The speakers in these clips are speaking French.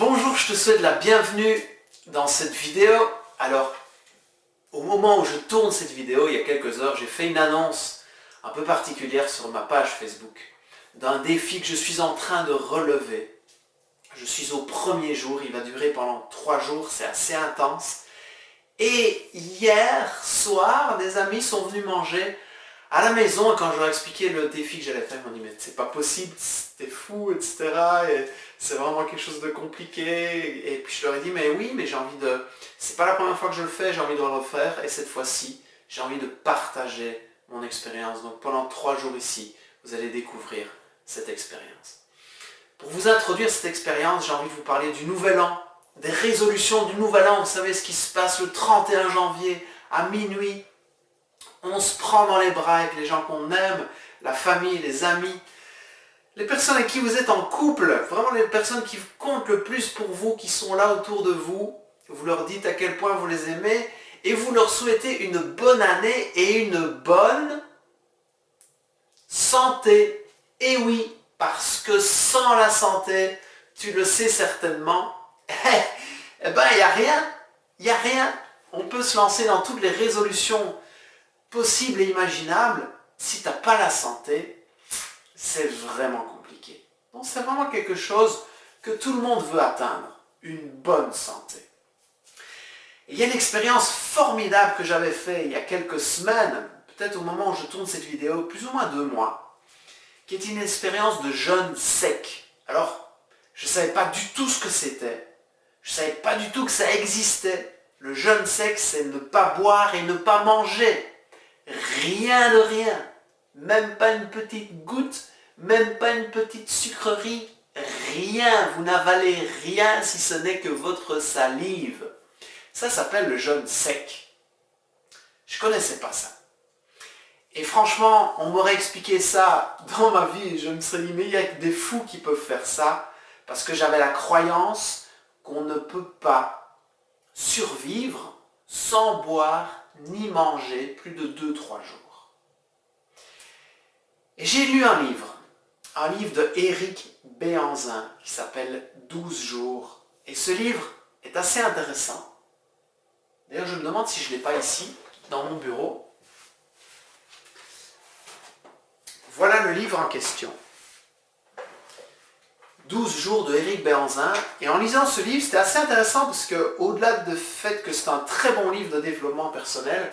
Bonjour, je te souhaite la bienvenue dans cette vidéo. Alors, au moment où je tourne cette vidéo, il y a quelques heures, j'ai fait une annonce un peu particulière sur ma page Facebook d'un défi que je suis en train de relever. Je suis au premier jour, il va durer pendant 3 jours, c'est assez intense. Et hier soir, des amis sont venus manger à la maison et quand je leur ai expliqué le défi que j'allais faire, ils m'ont dit mais c'est pas possible, c'était fou, etc. Et c'est vraiment quelque chose de compliqué. Et puis je leur ai dit mais oui, mais j'ai envie de... C'est pas la première fois que je le fais, j'ai envie de le refaire. Et cette fois-ci, j'ai envie de partager mon expérience. Donc pendant 3 jours ici, vous allez découvrir cette expérience. Pour vous introduire cette expérience, j'ai envie de vous parler du Nouvel An, des résolutions du Nouvel An. Vous savez ce qui se passe le 31 janvier à minuit. On se prend dans les bras avec les gens qu'on aime, la famille, les amis, les personnes avec qui vous êtes en couple, vraiment les personnes qui comptent le plus pour vous, qui sont là autour de vous. Vous leur dites à quel point vous les aimez et vous leur souhaitez une bonne année et une bonne santé. Et oui, parce que sans la santé, tu le sais certainement, eh ben il n'y a rien. On peut se lancer dans toutes les résolutions possibles et imaginables. Si tu n'as pas la santé, c'est vraiment compliqué. Donc c'est vraiment quelque chose que tout le monde veut atteindre, une bonne santé. Et il y a une expérience formidable que j'avais faite il y a quelques semaines, peut-être au moment où je tourne cette vidéo, plus ou moins 2 mois, qui est une expérience de jeûne sec. Alors, je ne savais pas du tout ce que c'était. Je ne savais pas du tout que ça existait. Le jeûne sec, c'est ne pas boire et ne pas manger. Rien de rien. Même pas une petite goutte, même pas une petite sucrerie. Rien. Vous n'avalez rien si ce n'est que votre salive. Ça s'appelle le jeûne sec. Je ne connaissais pas ça. Et franchement, on m'aurait expliqué ça dans ma vie, je me serais dit, mais il y a que des fous qui peuvent faire ça, parce que j'avais la croyance qu'on ne peut pas survivre sans boire ni manger plus de 2-3 jours. Et j'ai lu un livre de Éric Béhanzin qui s'appelle 12 jours. Et ce livre est assez intéressant. D'ailleurs, je me demande si je ne l'ai pas ici, dans mon bureau. Voilà le livre en question. 12 jours de Éric Béhanzin. Et en lisant ce livre, c'était assez intéressant parce que, au-delà du fait que c'est un très bon livre de développement personnel,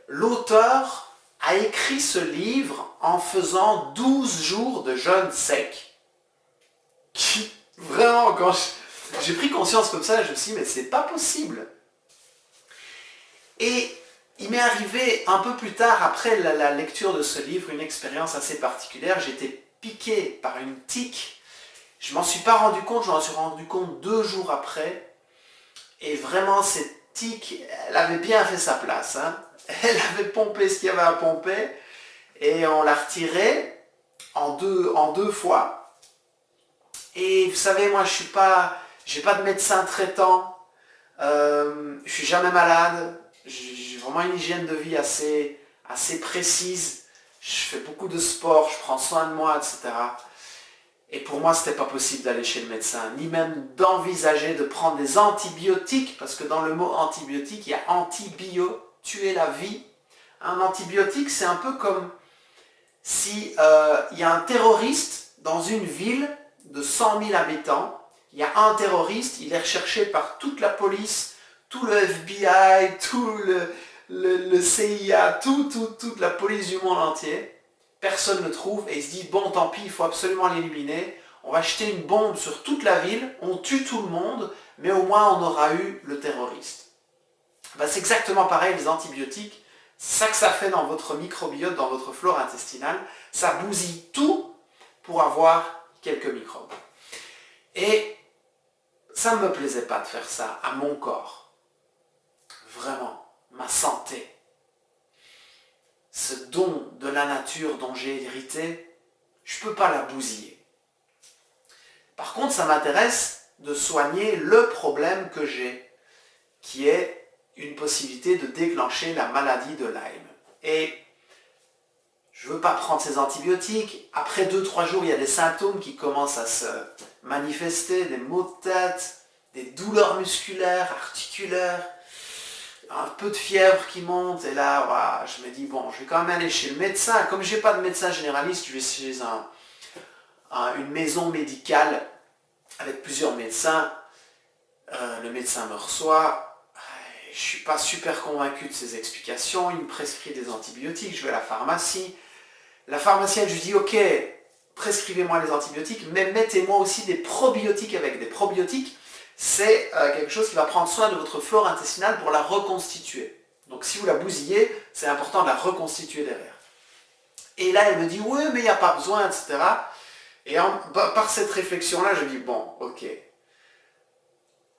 l'auteur a écrit ce livre en faisant 12 jours de jeûne sec. Qui, vraiment, quand j'ai pris conscience comme ça, je me suis dit, mais c'est pas possible. Et il m'est arrivé un peu plus tard, après la lecture de ce livre, une expérience assez particulière. J'étais piqué par une tique. Je m'en suis pas rendu compte, je m'en suis rendu compte 2 jours après. Et vraiment, cette tique, elle avait bien fait sa place. Elle avait pompé ce qu'il y avait à pomper. Et on l'a retiré en deux fois. Et vous savez, moi, j'ai pas de médecin traitant. Je suis jamais malade. J'ai vraiment une hygiène de vie assez précise. Je fais beaucoup de sport, je prends soin de moi, etc. Et pour moi, ce n'était pas possible d'aller chez le médecin, ni même d'envisager de prendre des antibiotiques, parce que dans le mot antibiotique, il y a antibio, tuer la vie. Un antibiotique, c'est un peu comme si il y a un terroriste dans une ville de 100 000 habitants. Il y a un terroriste, il est recherché par toute la police, tout le FBI, tout le CIA, toute la police du monde entier. Personne ne le trouve et il se dit, bon tant pis, il faut absolument l'éliminer. On va jeter une bombe sur toute la ville, on tue tout le monde, mais au moins on aura eu le terroriste. Ben, c'est exactement pareil, les antibiotiques. C'est ça que ça fait dans votre microbiote, dans votre flore intestinale. Ça bousille tout pour avoir quelques microbes. Et ça ne me plaisait pas de faire ça à mon corps. Vraiment, ma santé, ce don de la nature dont j'ai hérité, je ne peux pas la bousiller. Par contre, ça m'intéresse de soigner le problème que j'ai, qui est une possibilité de déclencher la maladie de Lyme. Et je ne veux pas prendre ces antibiotiques. Après 2-3 jours, il y a des symptômes qui commencent à se manifester des maux de tête, des douleurs musculaires, articulaires, un peu de fièvre qui monte, et là, voilà, je me dis, bon, je vais quand même aller chez le médecin. Comme je n'ai pas de médecin généraliste, je vais chez une maison médicale avec plusieurs médecins. Le médecin me reçoit, je ne suis pas super convaincu de ses explications, il me prescrit des antibiotiques, je vais à la pharmacie. La pharmacienne, je lui dis, ok, prescrivez-moi les antibiotiques, mais mettez-moi aussi des probiotiques avec. Des probiotiques, c'est quelque chose qui va prendre soin de votre flore intestinale pour la reconstituer. Donc si vous la bousillez, c'est important de la reconstituer derrière. Et là, elle me dit, oui, mais il n'y a pas besoin, etc. Et par cette réflexion-là, je dis, bon, ok.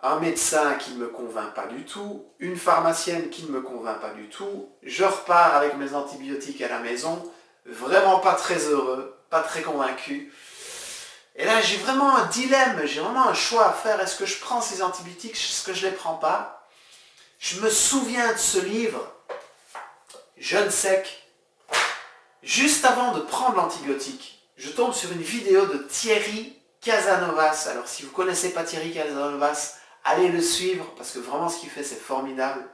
Un médecin qui ne me convainc pas du tout, une pharmacienne qui ne me convainc pas du tout, je repars avec mes antibiotiques à la maison, vraiment pas très heureux, pas très convaincu. Et là, j'ai vraiment un dilemme, j'ai vraiment un choix à faire. Est-ce que je prends ces antibiotiques, est-ce que je ne les prends pas? Je me souviens de ce livre, Jeûne sec. Juste avant de prendre l'antibiotique, je tombe sur une vidéo de Thierry Casanovas. Alors, si vous ne connaissez pas Thierry Casanovas, allez le suivre, parce que vraiment ce qu'il fait, c'est formidable.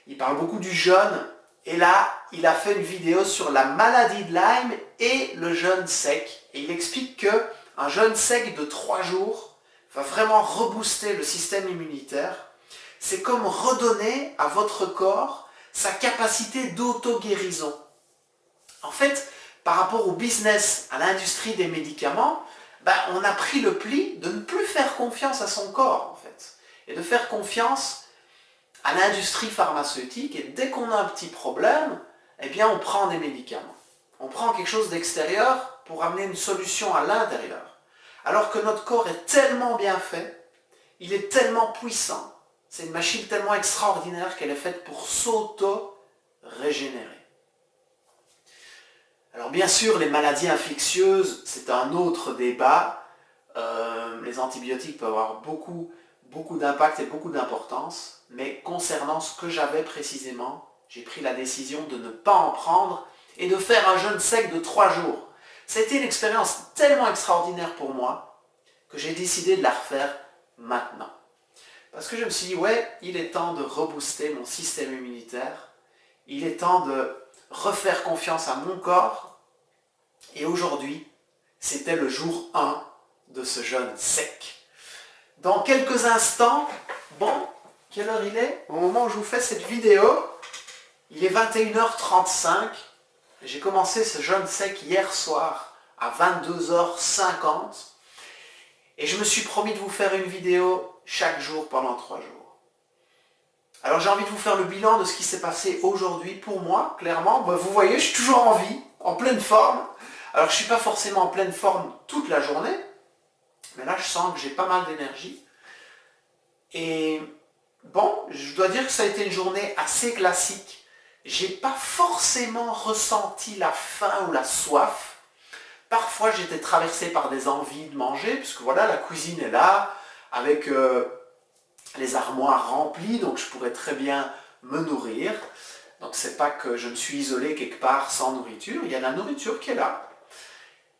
Il parle beaucoup du jeûne, et là, il a fait une vidéo sur la maladie de Lyme et le jeûne sec. Et il explique qu'un jeûne sec de 3 jours va vraiment rebooster le système immunitaire. C'est comme redonner à votre corps sa capacité d'auto-guérison. En fait, par rapport au business, à l'industrie des médicaments, on a pris le pli de ne plus faire confiance à son corps, en fait, et de faire confiance à l'industrie pharmaceutique, et dès qu'on a un petit problème, eh bien on prend des médicaments. On prend quelque chose d'extérieur pour amener une solution à l'intérieur. Alors que notre corps est tellement bien fait, il est tellement puissant, c'est une machine tellement extraordinaire qu'elle est faite pour s'auto-régénérer. Alors bien sûr, les maladies infectieuses, c'est un autre débat. Les antibiotiques peuvent avoir beaucoup d'impact et beaucoup d'importance. Mais concernant ce que j'avais précisément, j'ai pris la décision de ne pas en prendre et de faire un jeûne sec de 3 jours. C'était une expérience tellement extraordinaire pour moi que j'ai décidé de la refaire maintenant. Parce que je me suis dit, ouais, il est temps de rebooster mon système immunitaire. Il est temps de refaire confiance à mon corps. Et aujourd'hui, c'était le jour 1 de ce jeûne sec. Dans quelques instants, bon, quelle heure il est? Au moment où je vous fais cette vidéo, il est 21h35. J'ai commencé ce jeûne sec hier soir à 22h50. Et je me suis promis de vous faire une vidéo chaque jour pendant 3 jours. Alors j'ai envie de vous faire le bilan de ce qui s'est passé aujourd'hui pour moi, clairement. Vous voyez, je suis toujours en vie, en pleine forme. Alors je ne suis pas forcément en pleine forme toute la journée, mais là je sens que j'ai pas mal d'énergie. Et bon, je dois dire que ça a été une journée assez classique. J'ai pas forcément ressenti la faim ou la soif. Parfois j'étais traversé par des envies de manger, puisque voilà, la cuisine est là, avec les armoires remplies, donc je pourrais très bien me nourrir. Donc c'est pas que je me suis isolé quelque part sans nourriture, il y a la nourriture qui est là.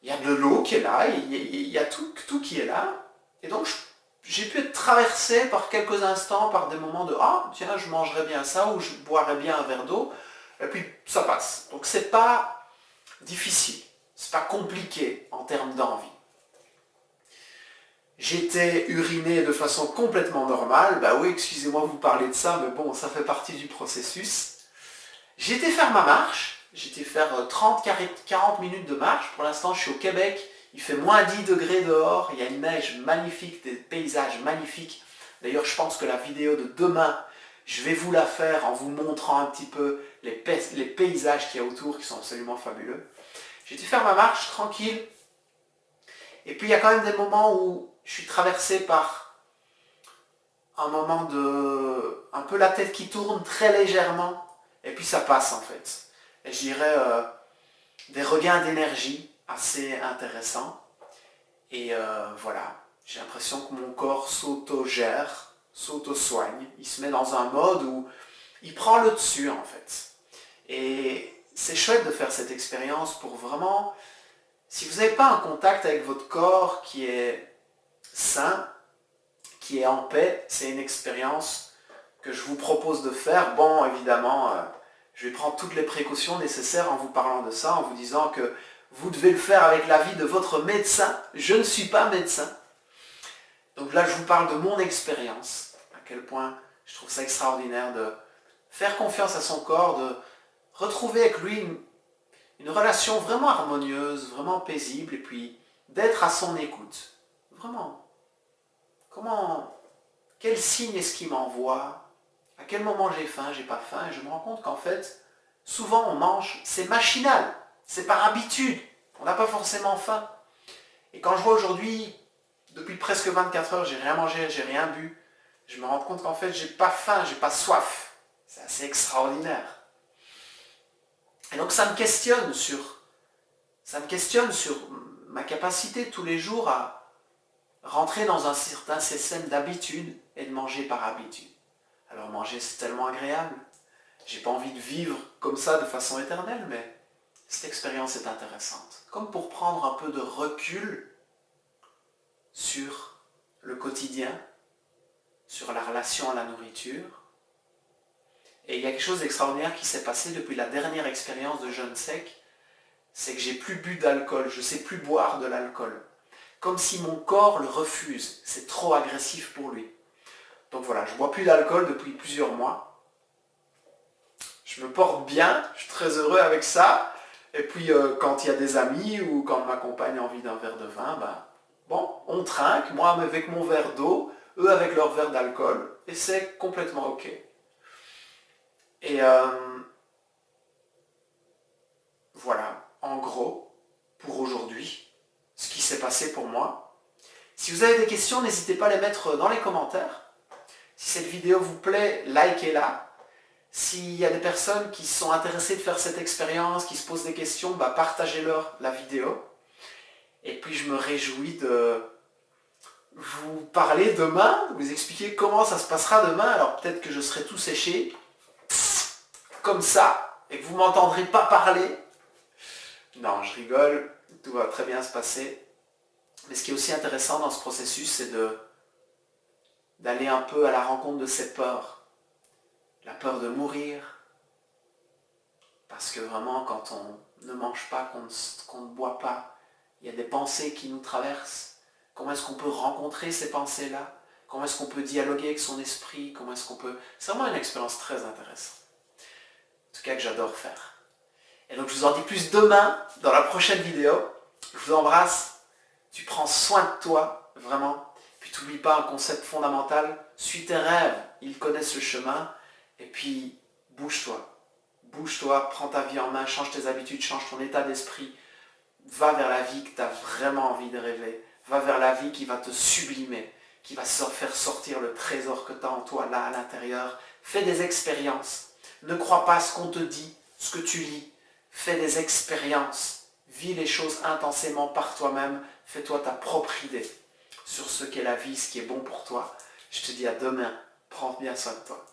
Il y a de l'eau qui est là, il y a tout qui est là. Et donc j'ai pu être traversé par quelques instants, par des moments de « Ah, tiens, je mangerais bien ça » ou « Je boirais bien un verre d'eau ». Et puis ça passe. Donc c'est pas difficile, c'est pas compliqué en termes d'envie. J'étais uriné de façon complètement normale. Bah oui, excusez-moi de vous parler de ça, mais bon, ça fait partie du processus. J'ai été faire ma marche. J'ai été faire 30-40 minutes de marche. Pour l'instant, je suis au Québec. Il fait moins 10 degrés dehors. Il y a une neige magnifique, des paysages magnifiques. D'ailleurs, je pense que la vidéo de demain, je vais vous la faire en vous montrant un petit peu les paysages qu'il y a autour qui sont absolument fabuleux. J'ai été faire ma marche tranquille. Et puis, il y a quand même des moments où je suis traversé par un moment de... un peu la tête qui tourne très légèrement. Et puis, ça passe en fait. Et je dirais des regains d'énergie assez intéressants. Et voilà, j'ai l'impression que mon corps s'auto-gère, s'auto-soigne. Il se met dans un mode où il prend le dessus en fait. Et c'est chouette de faire cette expérience pour vraiment... Si vous n'avez pas un contact avec votre corps qui est sain, qui est en paix. C'est une expérience que je vous propose de faire. Bon, évidemment, je vais prendre toutes les précautions nécessaires en vous parlant de ça, en vous disant que vous devez le faire avec l'avis de votre médecin. Je ne suis pas médecin. Donc là, je vous parle de mon expérience. À quel point je trouve ça extraordinaire de faire confiance à son corps, de retrouver avec lui une relation vraiment harmonieuse, vraiment paisible, et puis d'être à son écoute. Vraiment. Quel signe est-ce qu'il m'envoie? À quel moment j'ai faim, j'ai pas faim? Et je me rends compte qu'en fait, souvent on mange, c'est machinal, c'est par habitude. On n'a pas forcément faim. Et quand je vois aujourd'hui, depuis presque 24 heures, j'ai rien mangé, j'ai rien bu, je me rends compte qu'en fait, j'ai pas faim, j'ai pas soif. C'est assez extraordinaire. Et donc ça me questionne sur ma capacité tous les jours à rentrer dans un certain système d'habitude et de manger par habitude. Alors manger, c'est tellement agréable. J'ai pas envie de vivre comme ça de façon éternelle, mais cette expérience est intéressante. Comme pour prendre un peu de recul sur le quotidien, sur la relation à la nourriture. Et il y a quelque chose d'extraordinaire qui s'est passé depuis la dernière expérience de jeûne sec, c'est que j'ai plus bu d'alcool, je ne sais plus boire de l'alcool. Comme si mon corps le refuse, c'est trop agressif pour lui. Donc voilà, je ne bois plus d'alcool depuis plusieurs mois. Je me porte bien, je suis très heureux avec ça. Et puis quand il y a des amis ou quand ma compagne a envie d'un verre de vin, bon, on trinque, moi avec mon verre d'eau, eux avec leur verre d'alcool, et c'est complètement ok. Et voilà, en gros, pour aujourd'hui, ce qui s'est passé pour moi. Si vous avez des questions, n'hésitez pas à les mettre dans les commentaires. Si cette vidéo vous plaît, likez-la. S'il y a des personnes qui sont intéressées de faire cette expérience, qui se posent des questions, partagez-leur la vidéo. Et puis je me réjouis de vous parler demain, de vous expliquer comment ça se passera demain. Alors peut-être que je serai tout séché, comme ça, et que vous ne m'entendrez pas parler. Non, je rigole, tout va très bien se passer. Mais ce qui est aussi intéressant dans ce processus, c'est d'aller un peu à la rencontre de ces peurs. La peur de mourir. Parce que vraiment, quand on ne mange pas, qu'on ne boit pas, il y a des pensées qui nous traversent. Comment est-ce qu'on peut rencontrer ces pensées-là? Comment est-ce qu'on peut dialoguer avec son esprit? Comment est-ce qu'on peut... C'est vraiment une expérience très intéressante. En tout cas, que j'adore faire. Et donc, je vous en dis plus demain, dans la prochaine vidéo. Je vous embrasse. Tu prends soin de toi, vraiment. Puis, tu n'oublies pas un concept fondamental. Suis tes rêves. Ils connaissent le chemin. Et puis, bouge-toi. Bouge-toi, prends ta vie en main, change tes habitudes, change ton état d'esprit. Va vers la vie que tu as vraiment envie de rêver. Va vers la vie qui va te sublimer, qui va faire sortir le trésor que tu as en toi, là, à l'intérieur. Fais des expériences. Ne crois pas ce qu'on te dit, ce que tu lis. Fais des expériences. Vis les choses intensément par toi-même. Fais-toi ta propre idée sur ce qu'est la vie, ce qui est bon pour toi. Je te dis à demain. Prends bien soin de toi.